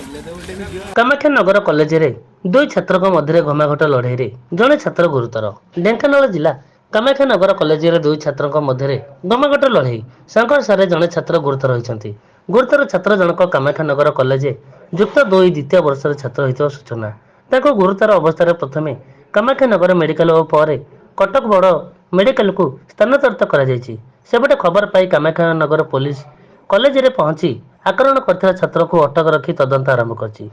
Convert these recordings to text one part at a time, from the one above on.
Kamakhyanagar college रे दुई छात्र मध्य घमाघट लड़ई जड़े छात्र गुरुतर। ढेंकानाल जिला कामाख्यानगर कॉलेज रे दुई छात्र मध्य घमाघट लड़ई संघर्ष जड़े छात्र गुरुतर होती। गुरुतर छात्र जनक कामाख्यानगर कॉलेज युक्त 2 द्वितीय वर्ष छात्र होता सूचना। ताको गुरुतर अवस्था प्रथमे कामाख्यानगर मेडिकल और पर कटक बड़ मेडिकल को स्थानांतरित कर खबर पाई कामाख्यानगर पुलिस कॉलेज रे पहुंची आकरण करथिला छात्र को अटक रखी तदंत आरंभ करछि।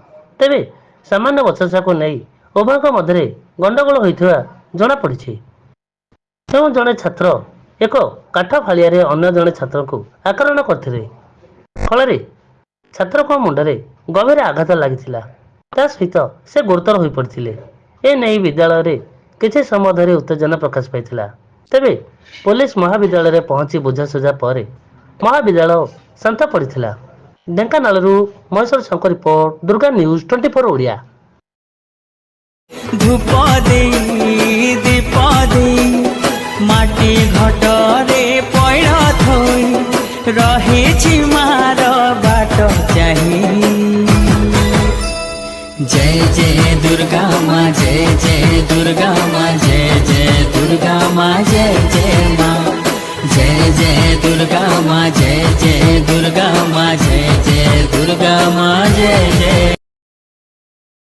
तेबे सामान्य बचसा को नहीं उभयक मध्य गंडगोल होइथिबा जଣା पड़िछि। तेणु जड़े छात्र एक काठ फाड़िया रे अन्य जड़े छात्र को आकरण करथिले। फल छात्र को मुंडरे गभीर आघात लागिथिला। ता सहित से गुरुतर होई पड़थिले। ए नहीं विद्यालय रे किछि समय धरि उत्तेजना प्रकाश पाइथिला। तेबे पुलिस महाविद्यालय रे पहुंची बुझासुझा पर महाविद्यालय शांत पड़िथिला। ढेंकानालरू महेश्वर शंकर रिपोर्ट दुर्गा न्यूज 24 ओडिया। धूप दे दीप दे माटी घटरे पैड़ थोई रहे मार बाट चाही। जय जय दुर्गा माँ जय जय दुर्गा माँ जय जय दुर्गा माँ जय जय माँ जय जय दुर्गा माँ जय जय दुर्गा माँ जय जय दुर्गा माँ जय जय